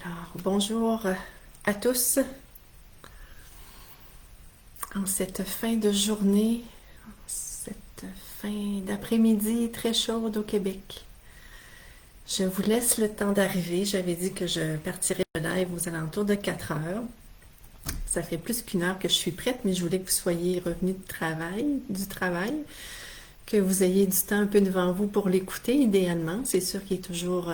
Alors, bonjour à tous. En cette fin de journée, cette fin d'après-midi très chaude au Québec, je vous laisse le temps d'arriver. J'avais dit que je partirais de live aux alentours de 4 heures. Ça fait plus qu'une heure que je suis prête, mais je voulais que vous soyez revenus du travail, que vous ayez du temps un peu devant vous pour l'écouter, idéalement. C'est sûr qu'il est toujours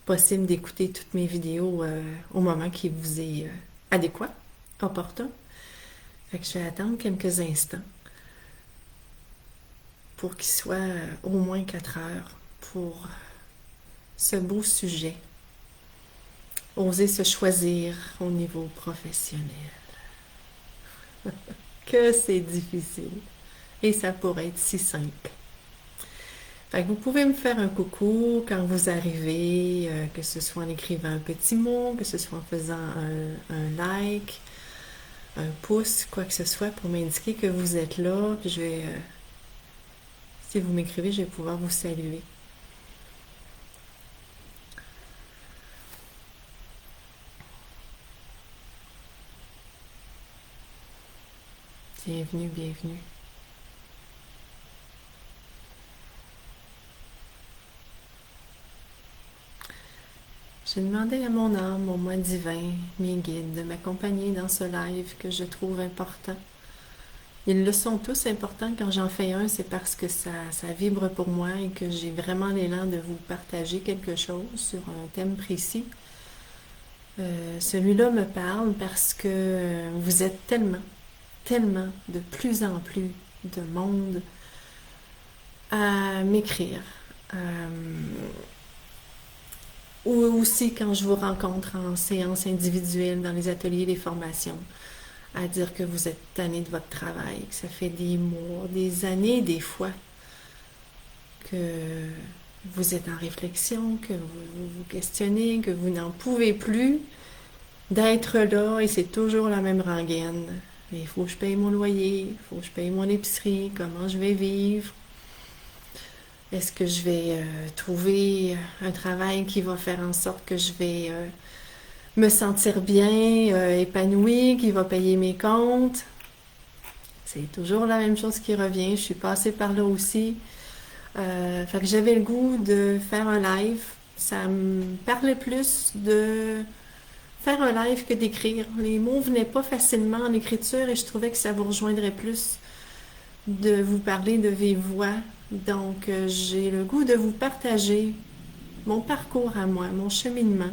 possible d'écouter toutes mes vidéos au moment qui vous est adéquat, opportun. Fait que je vais attendre quelques instants pour qu'il soit au moins 4 heures pour ce beau sujet. Oser se choisir au niveau professionnel. Que c'est difficile. Et ça pourrait être si simple. Fait que vous pouvez me faire un coucou quand vous arrivez, que ce soit en écrivant un petit mot, que ce soit en faisant un like, un pouce, quoi que ce soit pour m'indiquer que vous êtes là. Puis je vais, si vous m'écrivez, je vais pouvoir vous saluer. Bienvenue, bienvenue. J'ai demandé à mon âme, au moi divin, mes guides, de m'accompagner dans ce live que je trouve important. Ils le sont tous importants. Quand j'en fais un, c'est parce que ça vibre pour moi et que j'ai vraiment l'élan de vous partager quelque chose sur un thème précis. Celui-là me parle parce que vous êtes tellement, de plus en plus de monde à m'écrire. Ou aussi quand je vous rencontre en séance individuelle, dans les ateliers, les formations, à dire que vous êtes tanné de votre travail, que ça fait des mois, des années des fois, que vous êtes en réflexion, que vous vous questionnez, que vous n'en pouvez plus d'être là et c'est toujours la même rengaine. Il faut que je paye mon loyer, il faut que je paye mon épicerie, comment je vais vivre. Est-ce que je vais trouver un travail qui va faire en sorte que je vais me sentir bien, épanouie, qui va payer mes comptes? C'est toujours la même chose qui revient. Je suis passée par là aussi. Fait que j'avais le goût de faire un live. Ça me parlait plus de faire un live que d'écrire. Les mots venaient pas facilement en écriture et je trouvais que ça vous rejoindrait plus de vous parler de vive voix. Donc, j'ai le goût de vous partager mon parcours à moi, mon cheminement.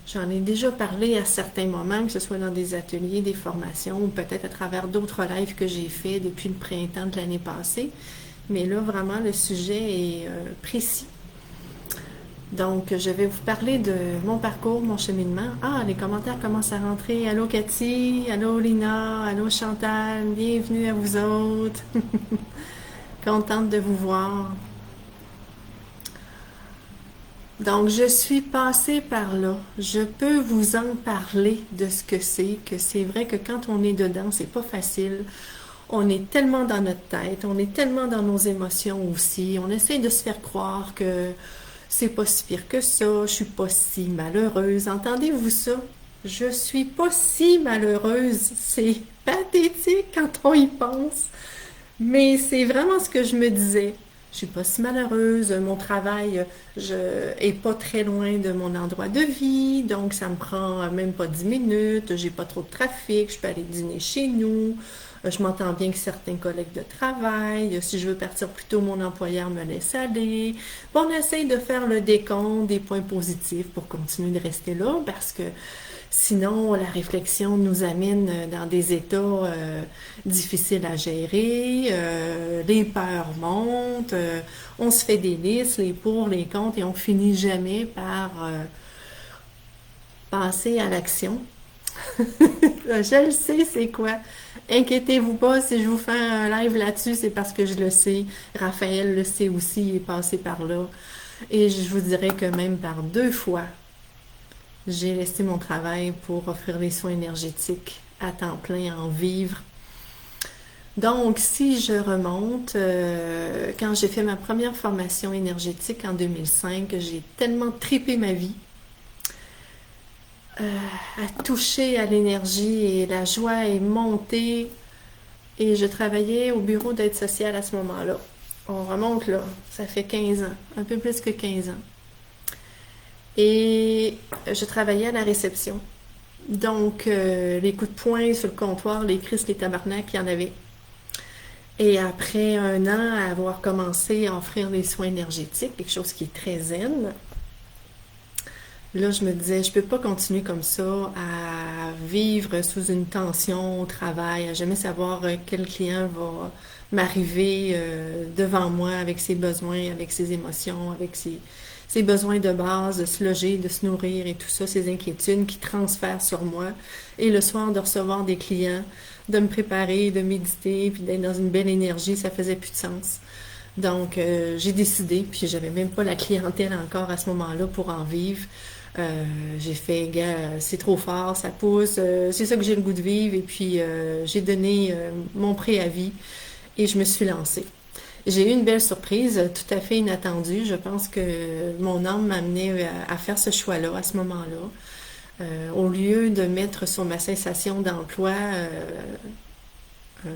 J'en ai déjà parlé à certains moments, que ce soit dans des ateliers, des formations, ou peut-être à travers d'autres lives que j'ai faits depuis le printemps de l'année passée. Mais là, vraiment, le sujet est précis. Donc, je vais vous parler de mon parcours, mon cheminement. Ah, les commentaires commencent à rentrer. Allô Cathy, allô Lina, allô Chantal, bienvenue à vous autres. Contente de vous voir. Donc, je suis passée par là. Je peux vous en parler de ce que c'est vrai que quand on est dedans, c'est pas facile. On est tellement dans notre tête, on est tellement dans nos émotions aussi. On essaie de se faire croire que c'est pas si pire que ça, je suis pas si malheureuse. Entendez-vous ça? Je suis pas si malheureuse. C'est pathétique quand on y pense. Mais c'est vraiment ce que je me disais. Je suis pas si malheureuse, mon travail est pas très loin de mon endroit de vie, donc ça me prend même pas 10 minutes, j'ai pas trop de trafic, je peux aller dîner chez nous, je m'entends bien avec certains collègues de travail, si je veux partir plus tôt, mon employeur me laisse aller. Bon, on essaye de faire le décompte des points positifs pour continuer de rester là, parce que sinon, la réflexion nous amène dans des états difficiles à gérer, les peurs montent, on se fait des listes, les pour, les contre, et on finit jamais par passer à l'action. Je le sais, c'est quoi. Inquiétez-vous pas, si je vous fais un live là-dessus, c'est parce que je le sais. Raphaël le sait aussi, il est passé par là. Et je vous dirais que même par 2 fois, j'ai laissé mon travail pour offrir les soins énergétiques à temps plein, en vivre. Donc, si je remonte, quand j'ai fait ma première formation énergétique en 2005, j'ai tellement tripé ma vie à toucher à l'énergie et la joie est montée. Et je travaillais au bureau d'aide sociale à ce moment-là. On remonte là, ça fait 15 ans, un peu plus que 15 ans. Et je travaillais à la réception. Donc, les coups de poing sur le comptoir, les crises, les tabarnaks, il y en avait. Et après un an à avoir commencé à offrir des soins énergétiques, quelque chose qui est très zen, là, je me disais, je peux pas continuer comme ça à vivre sous une tension au travail, à jamais savoir quel client va m'arriver devant moi avec ses besoins, avec ses émotions, avec ses besoins de base, de se loger, de se nourrir et tout ça, ces inquiétudes qui transfèrent sur moi. Et le soir, de recevoir des clients, de me préparer, de méditer, puis d'être dans une belle énergie, ça faisait plus de sens. Donc, j'ai décidé, puis j'avais même pas la clientèle encore à ce moment-là pour en vivre. J'ai fait, gars, c'est trop fort, ça pousse, c'est ça que j'ai le goût de vivre, et puis j'ai donné mon préavis et je me suis lancée. J'ai eu une belle surprise, tout à fait inattendue. Je pense que mon âme m'a amené à faire ce choix-là, à ce moment-là. Au lieu de mettre sur ma cessation d'emploi euh,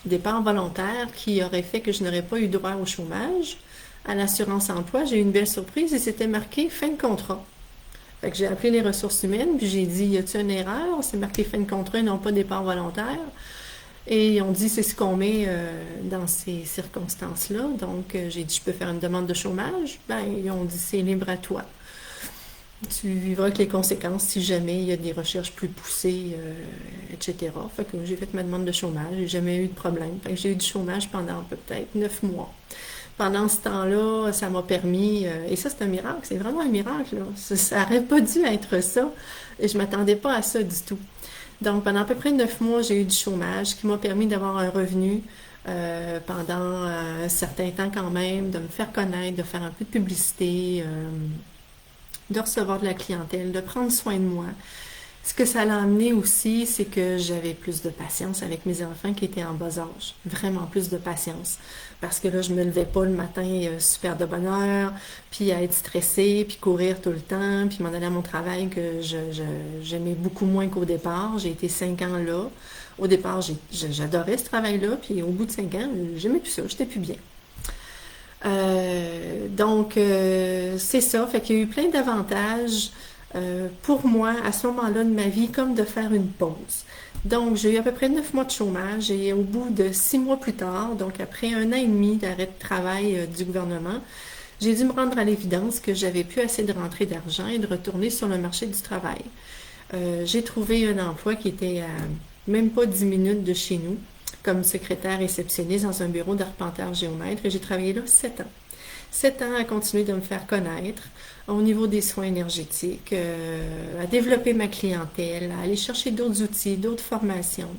départ volontaire qui aurait fait que je n'aurais pas eu droit au chômage, à l'assurance emploi, j'ai eu une belle surprise et c'était marqué fin de contrat. Fait que j'ai appelé les ressources humaines, puis j'ai dit, y a-t-il une erreur? C'est marqué fin de contrat, non pas départ volontaire. Et ils ont dit, c'est ce qu'on met dans ces circonstances-là. Donc, j'ai dit, je peux faire une demande de chômage. Ben, ils ont dit, c'est libre à toi. Tu vivras avec les conséquences si jamais il y a des recherches plus poussées, etc. Fait que j'ai fait ma demande de chômage, j'ai jamais eu de problème. Fait que j'ai eu du chômage pendant peut-être 9 mois. Pendant ce temps-là, ça m'a permis, et ça c'est un miracle, c'est vraiment un miracle, là. Ça n'aurait pas dû être ça, et je m'attendais pas à ça du tout. Donc pendant à peu près 9 mois, j'ai eu du chômage qui m'a permis d'avoir un revenu pendant un certain temps quand même, de me faire connaître, de faire un peu de publicité, de recevoir de la clientèle, de prendre soin de moi. Ce que ça l'a amené aussi, c'est que j'avais plus de patience avec mes enfants qui étaient en bas âge. Vraiment plus de patience. Parce que là, je me levais pas le matin super de bonne heure, puis à être stressée, puis courir tout le temps, puis m'en aller à mon travail que j'aimais beaucoup moins qu'au départ. J'ai été 5 ans là. Au départ, j'adorais ce travail-là, puis au bout de 5 ans, j'aimais plus ça, j'étais plus bien. Donc, c'est ça. Fait qu'il y a eu plein d'avantages pour moi à ce moment-là de ma vie, comme de faire une pause. Donc, j'ai eu à peu près 9 mois de chômage et au bout de 6 mois plus tard, donc après un an et demi d'arrêt de travail du gouvernement, j'ai dû me rendre à l'évidence que j'avais plus assez de rentrée d'argent et de retourner sur le marché du travail. J'ai trouvé un emploi qui était à même pas 10 minutes de chez nous, comme secrétaire réceptionniste dans un bureau d'arpenteur géomètre, et j'ai travaillé là 7 ans. 7 ans à continuer de me faire connaître au niveau des soins énergétiques, à développer ma clientèle, à aller chercher d'autres outils, d'autres formations.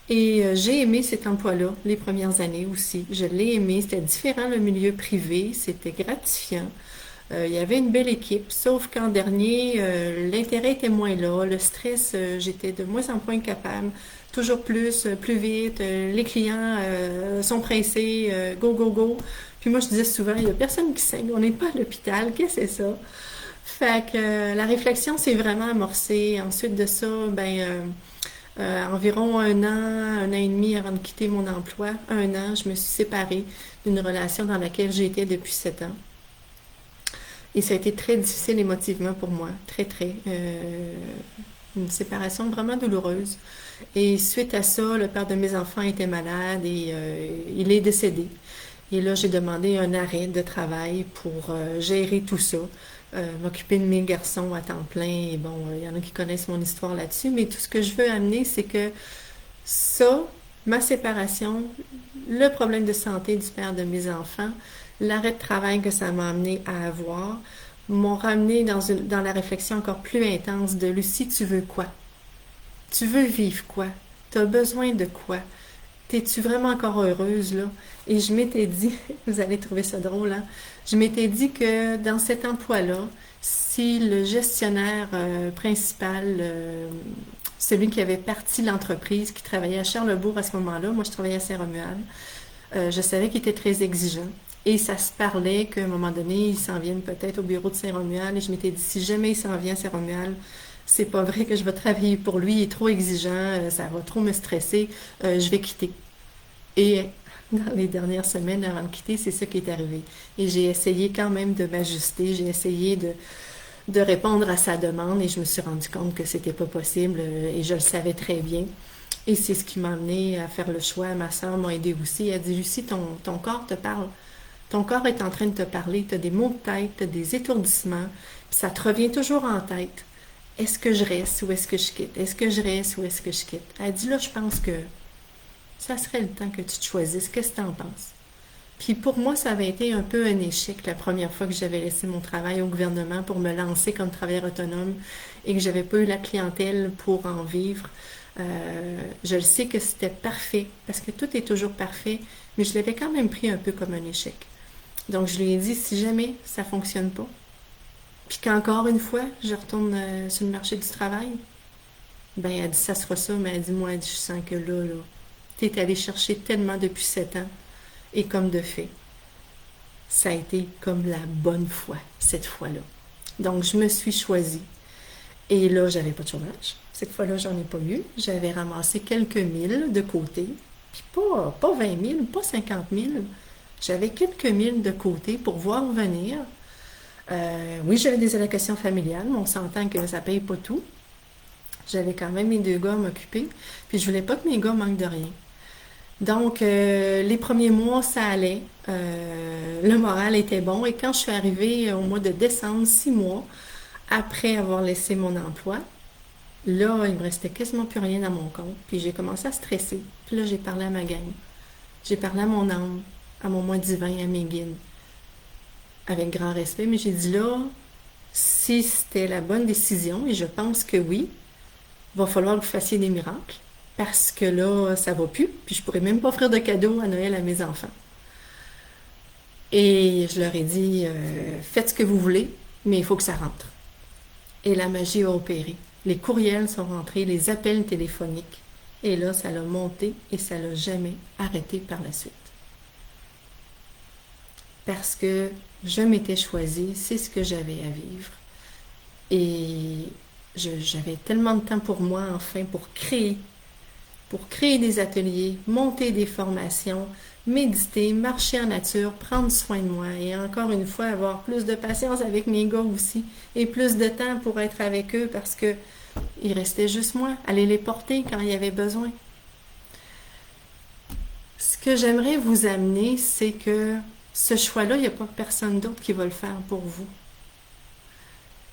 Et j'ai aimé cet emploi-là les premières années aussi. Je l'ai aimé, c'était différent le milieu privé, c'était gratifiant. Il y avait une belle équipe, sauf qu'en dernier, l'intérêt était moins là, le stress, j'étais de moins en moins capable, toujours plus, plus vite, les clients sont pressés, go, go, go. Puis moi, je disais souvent, il n'y a personne qui saigne, on n'est pas à l'hôpital, qu'est-ce que c'est ça? Fait que la réflexion s'est vraiment amorcée. Ensuite de ça, environ un an et demi avant de quitter mon emploi, un an, je me suis séparée d'une relation dans laquelle j'étais depuis 7 ans. Et ça a été très difficile émotivement pour moi, très, très. Une séparation vraiment douloureuse. Et suite à ça, le père de mes enfants était malade et il est décédé. Et là, j'ai demandé un arrêt de travail pour gérer tout ça, m'occuper de mes garçons à temps plein. Et bon, il y en a qui connaissent mon histoire là-dessus, mais tout ce que je veux amener, c'est que ça, ma séparation, le problème de santé du père de mes enfants, l'arrêt de travail que ça m'a amené à avoir, m'ont ramené dans la réflexion encore plus intense de Lucie, tu veux quoi? Tu veux vivre quoi? Tu as besoin de quoi? T'es-tu vraiment encore heureuse, là? Et je m'étais dit, vous allez trouver ça drôle, hein? Je m'étais dit que dans cet emploi-là, si le gestionnaire principal, celui qui avait parti l'entreprise, qui travaillait à Charlebourg à ce moment-là, moi je travaillais à Saint-Romuald, je savais qu'il était très exigeant. Et ça se parlait qu'à un moment donné, ils s'en viennent peut-être au bureau de Saint-Romuald. Et je m'étais dit, si jamais ils s'en viennent à Saint-Romuald, c'est pas vrai que je vais travailler pour lui, il est trop exigeant, ça va trop me stresser, je vais quitter. Et dans les dernières semaines avant de quitter, c'est ça qui est arrivé. Et j'ai essayé quand même de m'ajuster, j'ai essayé de répondre à sa demande et je me suis rendu compte que c'était pas possible et je le savais très bien. Et c'est ce qui m'a amené à faire le choix. Ma soeur m'a aidé aussi. Elle dit, Lucie, ton corps te parle. Ton corps est en train de te parler. Tu as des maux de tête, tu as des étourdissements. Puis ça te revient toujours en tête. Est-ce que je reste ou est-ce que je quitte? Est-ce que je reste ou est-ce que je quitte? Elle dit, là, je pense que ça serait le temps que tu te choisisses. Qu'est-ce que tu en penses? Puis pour moi, ça avait été un peu un échec la première fois que j'avais laissé mon travail au gouvernement pour me lancer comme travailleur autonome et que j'avais pas eu la clientèle pour en vivre. Je le sais que c'était parfait parce que tout est toujours parfait, mais je l'avais quand même pris un peu comme un échec. Donc je lui ai dit si jamais ça fonctionne pas, puis qu'encore une fois je retourne sur le marché du travail, ben elle dit ça sera ça, mais elle dit moi elle dit, je sens que là, t'es allé chercher tellement depuis 7 ans et comme de fait, ça a été comme la bonne fois, cette fois-là. Donc, je me suis choisie. Et là, j'avais pas de chômage. Cette fois-là, j'en ai pas eu. J'avais ramassé quelques mille de côté. Puis pas 20 000, pas 50 000. J'avais quelques mille de côté pour voir venir. Oui, j'avais des allocations familiales, mais on s'entend que ça paye pas tout. J'avais quand même mes 2 gars à m'occuper. Puis je voulais pas que mes gars manquent de rien. Donc, les premiers mois, ça allait. Le moral était bon. Et quand je suis arrivée au mois de décembre, 6 mois, après avoir laissé mon emploi, là, il me restait quasiment plus rien dans mon compte. Puis j'ai commencé à stresser. Puis là, j'ai parlé à ma gang. J'ai parlé à mon âme, à mon moi divin, à mes guides, avec grand respect. Mais j'ai dit là, si c'était la bonne décision, et je pense que oui, il va falloir que vous fassiez des miracles. Parce que là, ça va plus. Puis je pourrais même pas offrir de cadeaux à Noël à mes enfants. Et je leur ai dit, faites ce que vous voulez, mais il faut que ça rentre. Et la magie a opéré. Les courriels sont rentrés, les appels téléphoniques. Et là, ça l'a monté et ça l'a jamais arrêté par la suite. Parce que je m'étais choisie, c'est ce que j'avais à vivre. Et j'avais tellement de temps pour moi, enfin, pour créer des ateliers, monter des formations, méditer, marcher en nature, prendre soin de moi et encore une fois avoir plus de patience avec mes gars aussi et plus de temps pour être avec eux parce que il restait juste moi, aller les porter quand il y avait besoin. Ce que j'aimerais vous amener, c'est que ce choix-là, il n'y a pas personne d'autre qui va le faire pour vous.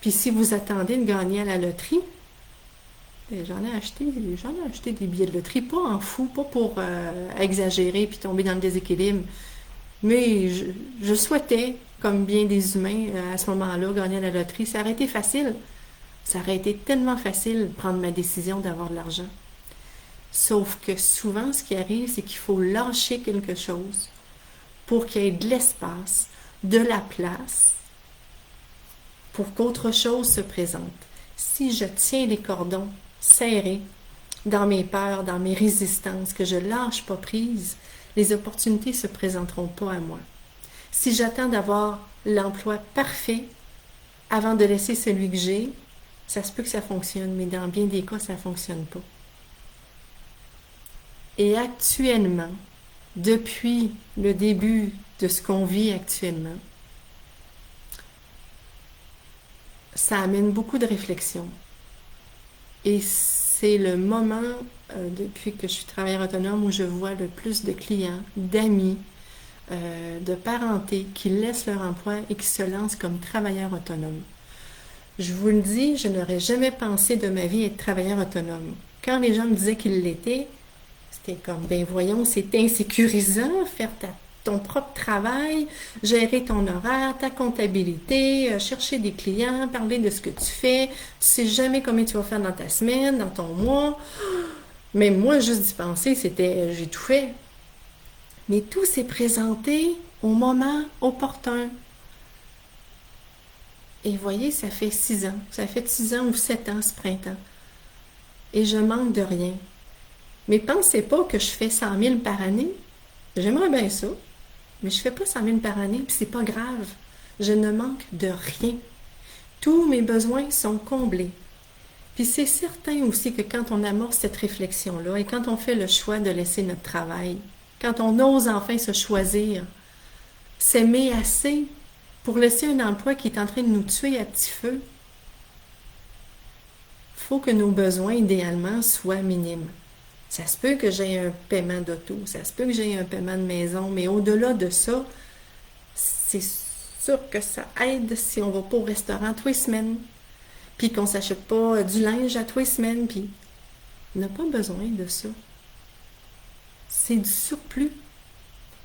Puis si vous attendez de gagner à la loterie, j'en ai acheté des billets de loterie, pas en fou, pas pour exagérer puis tomber dans le déséquilibre, mais je souhaitais, comme bien des humains à ce moment-là, gagner à la loterie. Ça aurait été facile. Ça aurait été tellement facile de prendre ma décision d'avoir de l'argent. Sauf que souvent, ce qui arrive, c'est qu'il faut lâcher quelque chose pour qu'il y ait de l'espace, de la place, pour qu'autre chose se présente. Si je tiens les cordons serrés dans mes peurs, dans mes résistances, que je lâche pas prise, les opportunités se présenteront pas à moi. Si j'attends d'avoir l'emploi parfait avant de laisser celui que j'ai, ça se peut que ça fonctionne, mais dans bien des cas, ça fonctionne pas. Et actuellement, depuis le début de ce qu'on vit actuellement, ça amène beaucoup de réflexion. Et c'est le moment, depuis que je suis travailleur autonome, où je vois le plus de clients, d'amis, de parentés qui laissent leur emploi et qui se lancent comme travailleurs autonomes. Je vous le dis, je n'aurais jamais pensé de ma vie être travailleur autonome. Quand les gens me disaient qu'ils l'étaient, c'était comme, ben voyons, c'est insécurisant, faire ton propre travail, gérer ton horaire, ta comptabilité, chercher des clients, parler de ce que tu fais. Tu sais jamais combien tu vas faire dans ta semaine, dans ton mois. Mais moi, juste d'y penser, j'ai tout fait. Mais tout s'est présenté au moment opportun. Et voyez, ça fait 6 ans. Ça fait 6 ans ou 7 ans ce printemps. Et je manque de rien. Mais pensez pas que je fais 100 000 par année. J'aimerais bien ça. Mais je fais pas 100 000 par année, puis c'est pas grave. Je ne manque de rien. Tous mes besoins sont comblés. Puis c'est certain aussi que quand on amorce cette réflexion-là et quand on fait le choix de laisser notre travail, quand on ose enfin se choisir, s'aimer assez pour laisser un emploi qui est en train de nous tuer à petit feu, il faut que nos besoins, idéalement, soient minimes. Ça se peut que j'ai un paiement d'auto, ça se peut que j'ai un paiement de maison, mais au-delà de ça, c'est sûr que ça aide si on va pas au restaurant tous les semaines, puis qu'on s'achète pas du linge à tous les semaines, puis on n'a pas besoin de ça. C'est du surplus.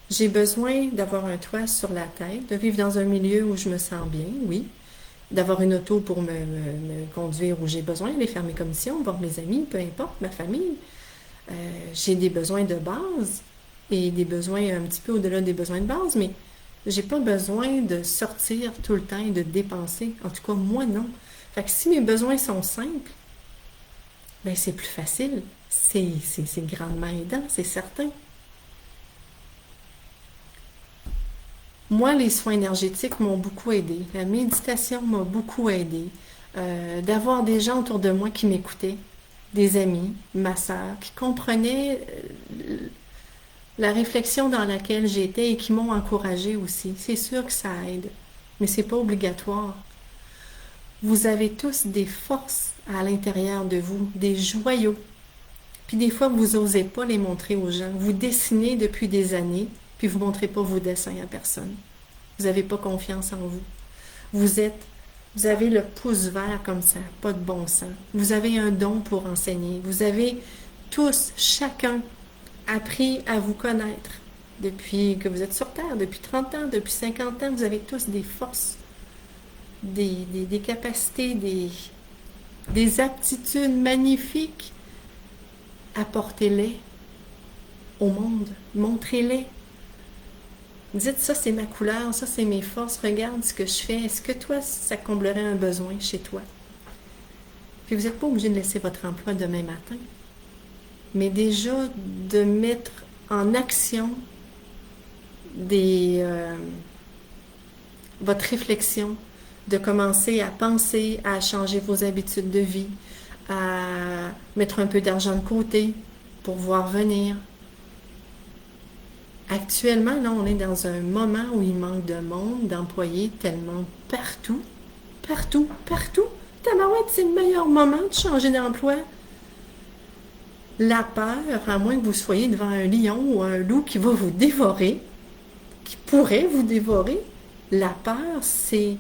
J'ai besoin d'avoir un toit sur la tête, de vivre dans un milieu où je me sens bien, oui, d'avoir une auto pour me conduire où j'ai besoin, aller faire mes commissions, voir mes amis, peu importe, ma famille. J'ai des besoins de base et des besoins un petit peu au-delà des besoins de base, mais j'ai pas besoin de sortir tout le temps et de dépenser. En tout cas, moi, non. Fait que si mes besoins sont simples, ben c'est plus facile. C'est grandement aidant, c'est certain. Moi, les soins énergétiques m'ont beaucoup aidé. La méditation m'a beaucoup aidé. D'avoir des gens autour de moi qui m'écoutaient, des amis, ma sœur, qui comprenaient la réflexion dans laquelle j'étais et qui m'ont encouragée aussi. C'est sûr que ça aide, mais c'est pas obligatoire. Vous avez tous des forces à l'intérieur de vous, des joyaux. Puis des fois, vous n'osez pas les montrer aux gens. Vous dessinez depuis des années, puis vous ne montrez pas vos dessins à personne. Vous n'avez pas confiance en vous. Vous avez le pouce vert comme ça, pas de bon sens. Vous avez un don pour enseigner. Vous avez tous, chacun, appris à vous connaître depuis que vous êtes sur Terre, depuis 30 ans, depuis 50 ans. Vous avez tous des forces, des capacités, des aptitudes magnifiques. Apportez-les au monde. Montrez-les. Dites, ça c'est ma couleur, ça c'est mes forces, regarde ce que je fais. Est-ce que toi, ça comblerait un besoin chez toi? Puis vous n'êtes pas obligé de laisser votre emploi demain matin. Mais déjà, de mettre en action votre réflexion, de commencer à penser, à changer vos habitudes de vie, à mettre un peu d'argent de côté pour voir venir. Actuellement, là, on est dans un moment où il manque de monde, d'employés tellement partout. Partout, partout. Tabarouette, c'est le meilleur moment de changer d'emploi. La peur, à moins que vous soyez devant un lion ou un loup qui va vous dévorer, qui pourrait vous dévorer, la peur, c'est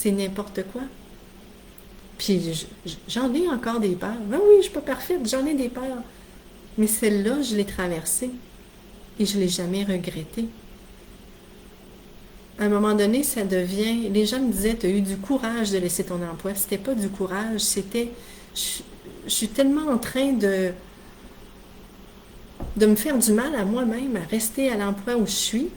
n'importe quoi. Puis j'en ai encore des peurs. Ben oui, je suis pas parfaite, j'en ai des peurs. Mais celle-là, je l'ai traversée. Et je ne l'ai jamais regretté. À un moment donné, ça devient... Les gens me disaient, tu as eu du courage de laisser ton emploi. C'était pas du courage, c'était... Je suis tellement en train de me faire du mal à moi-même, à rester à l'emploi où je suis,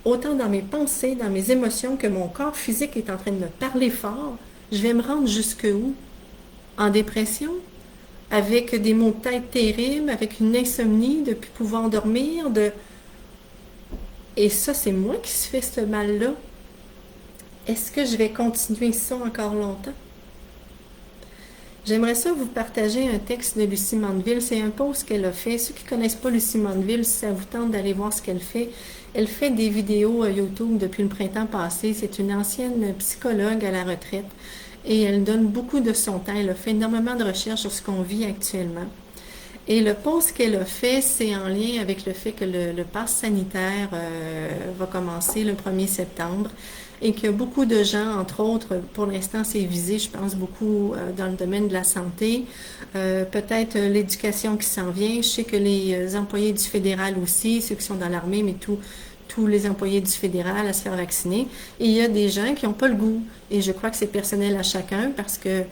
autant dans mes pensées, dans mes émotions, que mon corps physique est en train de me parler fort. Je vais me rendre jusque où? En dépression? Avec des maux de tête terribles, avec une insomnie, de ne plus pouvoir dormir, Et ça, c'est moi qui se fais ce mal-là. Est-ce que je vais continuer ça encore longtemps? J'aimerais ça vous partager un texte de Lucie Mandeville. C'est un post qu'elle a fait. Ceux qui ne connaissent pas Lucie Mandeville, si ça vous tente d'aller voir ce qu'elle fait des vidéos YouTube depuis le printemps passé. C'est une ancienne psychologue à la retraite. Et elle donne beaucoup de son temps. Elle a fait énormément de recherches sur ce qu'on vit actuellement. Et le post qu'elle a fait, c'est en lien avec le fait que le pass sanitaire va commencer le 1er septembre et que beaucoup de gens, entre autres, pour l'instant c'est visé, je pense, beaucoup dans le domaine de la santé, peut-être l'éducation qui s'en vient. Je sais que les employés du fédéral aussi, ceux qui sont dans l'armée, mais tous les employés du fédéral à se faire vacciner. Et il y a des gens qui n'ont pas le goût. Et je crois que c'est personnel à chacun parce que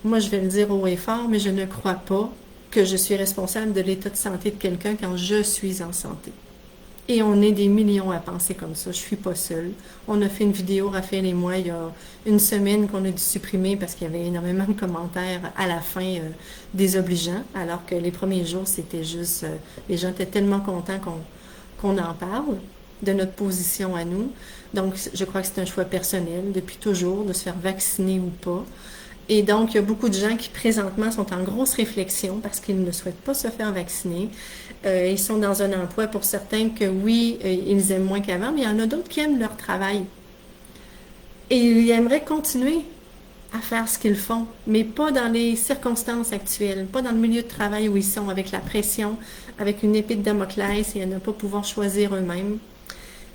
moi, je vais le dire haut et fort, mais je ne crois pas que je suis responsable de l'état de santé de quelqu'un quand je suis en santé. Et on est des millions à penser comme ça. Je suis pas seule. On a fait une vidéo, Raphaël et moi, il y a une semaine qu'on a dû supprimer parce qu'il y avait énormément de commentaires à la fin désobligeants, alors que les premiers jours, c'était juste... les gens étaient tellement contents qu'on en parle de notre position à nous. Donc, je crois que c'est un choix personnel depuis toujours de se faire vacciner ou pas. Et donc, il y a beaucoup de gens qui présentement sont en grosse réflexion parce qu'ils ne souhaitent pas se faire vacciner. Ils sont dans un emploi pour certains que oui, ils aiment moins qu'avant, mais il y en a d'autres qui aiment leur travail. Et ils aimeraient continuer à faire ce qu'ils font, mais pas dans les circonstances actuelles, pas dans le milieu de travail où ils sont, avec la pression, avec une épée de Damoclès et à ne pas pouvoir choisir eux-mêmes.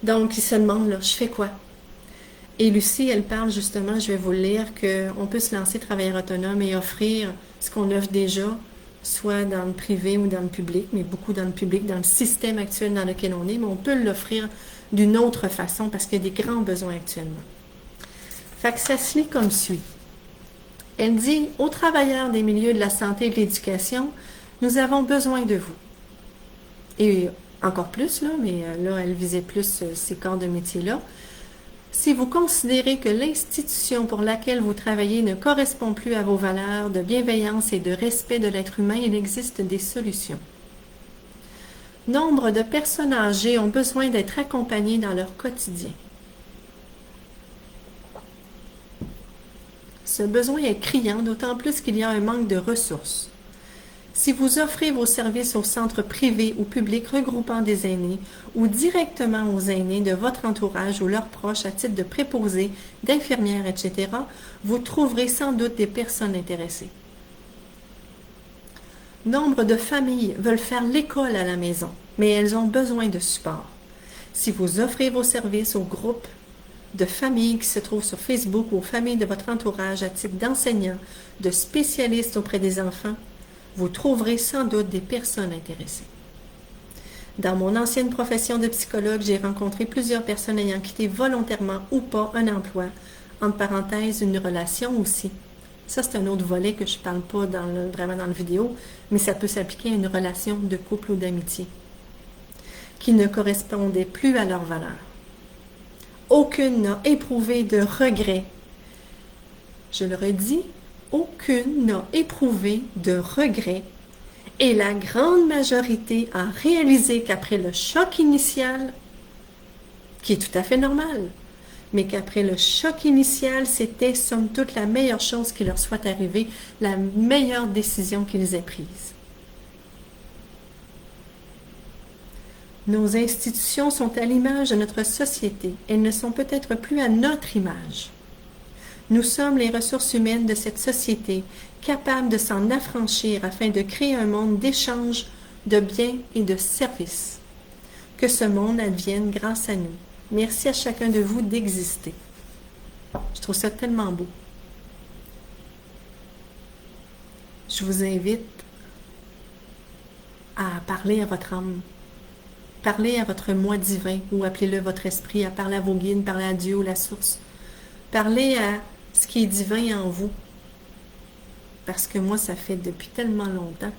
Donc, ils se demandent, là, je fais quoi? Et Lucie, elle parle justement, je vais vous le lire, qu'on peut se lancer travailleur autonome et offrir ce qu'on offre déjà, soit dans le privé ou dans le public, mais beaucoup dans le public, dans le système actuel dans lequel on est, mais on peut l'offrir d'une autre façon parce qu'il y a des grands besoins actuellement. Fait que ça se lit comme suit. Elle dit, aux travailleurs des milieux de la santé et de l'éducation, nous avons besoin de vous. Et encore plus, là, mais là, elle visait plus ces corps de métier-là. Si vous considérez que l'institution pour laquelle vous travaillez ne correspond plus à vos valeurs de bienveillance et de respect de l'être humain, il existe des solutions. Nombre de personnes âgées ont besoin d'être accompagnées dans leur quotidien. Ce besoin est criant, d'autant plus qu'il y a un manque de ressources. Si vous offrez vos services aux centres privés ou publics regroupant des aînés ou directement aux aînés de votre entourage ou leurs proches à titre de préposés, d'infirmières, etc., vous trouverez sans doute des personnes intéressées. Nombre de familles veulent faire l'école à la maison, mais elles ont besoin de support. Si vous offrez vos services aux groupes de familles qui se trouvent sur Facebook ou aux familles de votre entourage à titre d'enseignants, de spécialistes auprès des enfants, vous trouverez sans doute des personnes intéressées. Dans mon ancienne profession de psychologue, j'ai rencontré plusieurs personnes ayant quitté volontairement ou pas un emploi, entre parenthèses, une relation aussi. Ça, c'est un autre volet que je ne parle pas vraiment dans la vidéo, mais ça peut s'appliquer à une relation de couple ou d'amitié, qui ne correspondait plus à leurs valeurs. Aucune n'a éprouvé de regret. Je le redis, aucune n'a éprouvé de regret et la grande majorité a réalisé qu'après le choc initial, qui est tout à fait normal, mais qu'après le choc initial, c'était somme toute la meilleure chose qui leur soit arrivée, la meilleure décision qu'ils aient prise. Nos institutions sont à l'image de notre société. Elles ne sont peut-être plus à notre image. Nous sommes les ressources humaines de cette société, capables de s'en affranchir afin de créer un monde d'échange, de biens et de services. Que ce monde advienne grâce à nous. Merci à chacun de vous d'exister. Je trouve ça tellement beau. Je vous invite à parler à votre âme. Parlez à votre moi divin, ou appelez-le votre esprit, à parler à vos guides, parlez à Dieu ou la source. Parlez à ce qui est divin en vous. Parce que moi, ça fait depuis tellement longtemps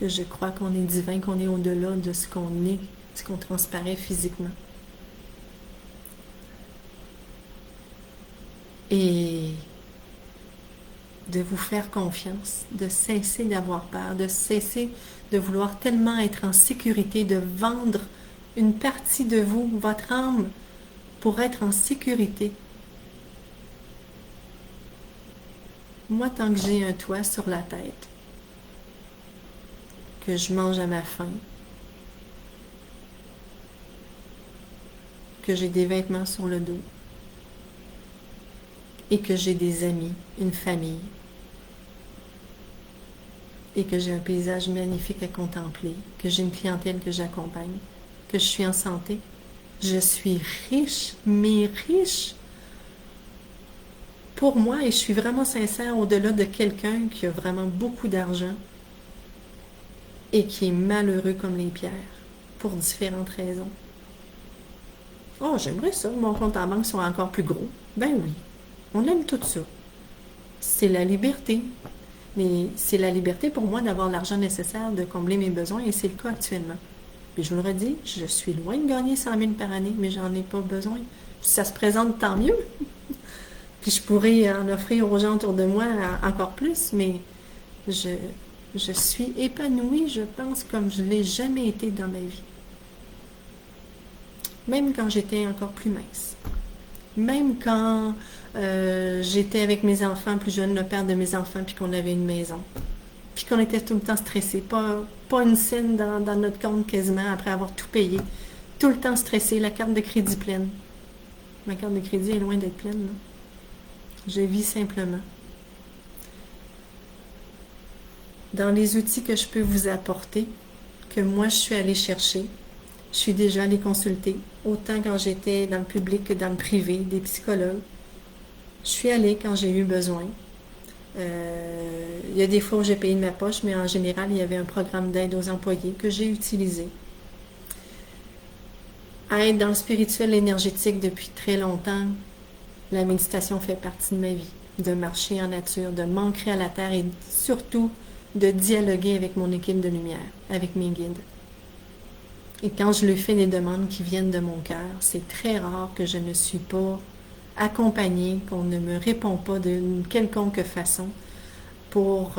que je crois qu'on est divin, qu'on est au-delà de ce qu'on est, ce qu'on transparaît physiquement. Et de vous faire confiance, de cesser d'avoir peur, de cesser de vouloir tellement être en sécurité, de vendre une partie de vous, votre âme, pour être en sécurité. Moi, tant que j'ai un toit sur la tête, que je mange à ma faim, que j'ai des vêtements sur le dos, et que j'ai des amis, une famille, et que j'ai un paysage magnifique à contempler, que j'ai une clientèle que j'accompagne, que je suis en santé, je suis riche, mais riche pour moi, et je suis vraiment sincère au-delà de quelqu'un qui a vraiment beaucoup d'argent et qui est malheureux comme les pierres, pour différentes raisons. Oh, j'aimerais ça, mon compte en banque soit encore plus gros. Ben oui, on aime tout ça. C'est la liberté. Mais c'est la liberté pour moi d'avoir l'argent nécessaire de combler mes besoins, et c'est le cas actuellement. Puis je vous le redis, je suis loin de gagner 100 000 par année, mais j'en ai pas besoin. Si ça se présente, tant mieux. Puis je pourrais en offrir aux gens autour de moi encore plus, mais je suis épanouie, je pense, comme je ne l'ai jamais été dans ma vie. Même quand j'étais encore plus mince. Même quand j'étais avec mes enfants plus jeunes, le père de mes enfants, puis qu'on avait une maison. Puis qu'on était tout le temps stressé. Pas une scène dans notre compte quasiment après avoir tout payé. Tout le temps stressé, la carte de crédit pleine. Ma carte de crédit est loin d'être pleine, là. Je vis simplement. Dans les outils que je peux vous apporter, que moi je suis allée chercher, je suis déjà allée consulter, autant quand j'étais dans le public que dans le privé, des psychologues. Je suis allée quand j'ai eu besoin. Il y a des fois où j'ai payé de ma poche, mais en général, il y avait un programme d'aide aux employés que j'ai utilisé. À être dans le spirituel énergétique depuis très longtemps, la méditation fait partie de ma vie. De marcher en nature, de m'ancrer à la terre et surtout de dialoguer avec mon équipe de lumière, avec mes guides. Et quand je lui fais des demandes qui viennent de mon cœur, c'est très rare que je ne suis pas accompagnée, qu'on ne me répond pas d'une quelconque façon pour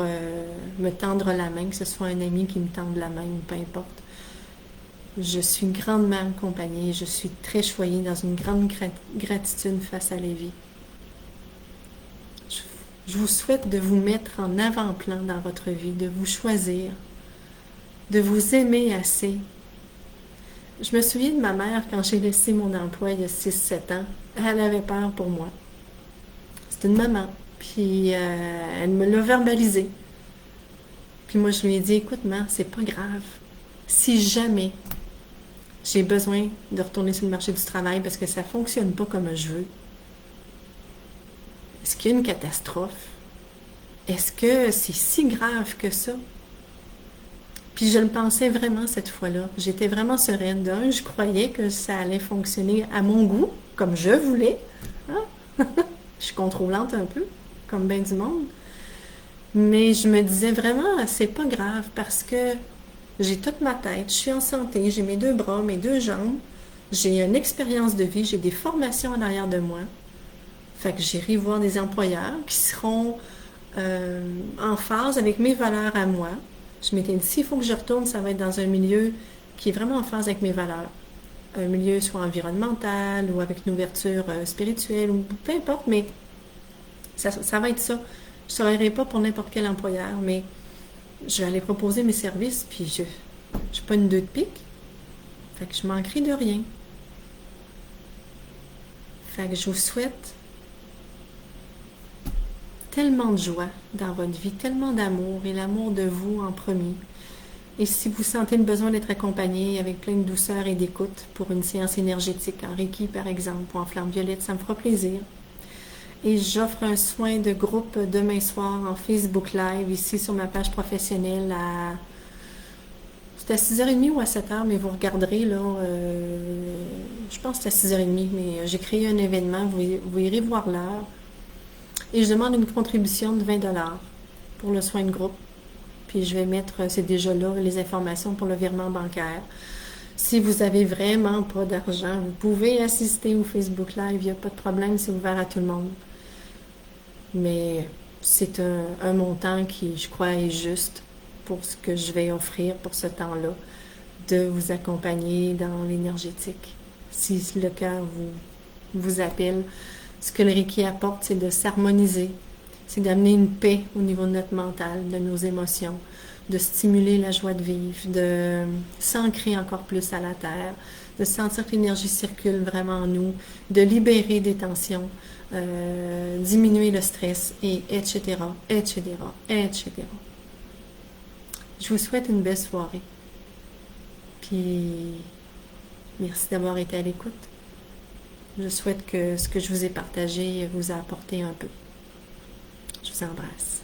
me tendre la main, que ce soit un ami qui me tende la main ou peu importe. Je suis grandement accompagnée, je suis très choyée dans une grande gratitude face à la vie. Je vous souhaite de vous mettre en avant-plan dans votre vie, de vous choisir, de vous aimer assez. Je me souviens de ma mère quand j'ai laissé mon emploi il y a 6-7 ans. Elle avait peur pour moi. C'est une maman. Puis elle me l'a verbalisé. Puis moi, je lui ai dit, écoute, maman, c'est pas grave. Si jamais j'ai besoin de retourner sur le marché du travail parce que ça fonctionne pas comme je veux, est-ce qu'il y a une catastrophe? Est-ce que c'est si grave que ça? Puis je le pensais vraiment cette fois-là. J'étais vraiment sereine. D'un, je croyais que ça allait fonctionner à mon goût, comme je voulais. Hein? Je suis contrôlante un peu, comme bien du monde. Mais je me disais vraiment, c'est pas grave parce que j'ai toute ma tête, je suis en santé, j'ai mes 2 bras, mes 2 jambes, j'ai une expérience de vie, j'ai des formations en arrière de moi. Fait que j'irai voir des employeurs qui seront en phase avec mes valeurs à moi. Je m'étais dit, s'il faut que je retourne, ça va être dans un milieu qui est vraiment en phase avec mes valeurs. Un milieu soit environnemental ou avec une ouverture spirituelle ou peu importe, mais ça va être ça. Je ne travaillerai pas pour n'importe quel employeur, mais je vais aller proposer mes services, puis je n'ai pas une 2 de pique. Fait que je manquerai de rien. Fait que je vous souhaite tellement de joie dans votre vie, tellement d'amour, et l'amour de vous en premier. Et si vous sentez le besoin d'être accompagné avec plein de douceur et d'écoute pour une séance énergétique en Reiki, par exemple, ou en flamme violette, ça me fera plaisir. Et j'offre un soin de groupe demain soir en Facebook Live, ici sur ma page professionnelle c'est à 6h30 ou à 7h, mais vous regarderez, là, je pense que c'est à 6h30, mais j'ai créé un événement, vous irez voir l'heure. Et je demande une contribution de 20$ pour le soin de groupe. Puis je vais mettre, c'est déjà là, les informations pour le virement bancaire. Si vous avez vraiment pas d'argent, vous pouvez assister au Facebook Live, il n'y a pas de problème, c'est ouvert à tout le monde. Mais c'est un montant qui, je crois, est juste pour ce que je vais offrir pour ce temps-là, de vous accompagner dans l'énergétique. Si le cœur vous appelle, ce que le Reiki apporte, c'est de s'harmoniser, c'est d'amener une paix au niveau de notre mental, de nos émotions, de stimuler la joie de vivre, de s'ancrer encore plus à la terre, de sentir que l'énergie circule vraiment en nous, de libérer des tensions, diminuer le stress, et etc., etc., etc. Je vous souhaite une belle soirée. Puis, merci d'avoir été à l'écoute. Je souhaite que ce que je vous ai partagé vous a apporté un peu. Je vous embrasse.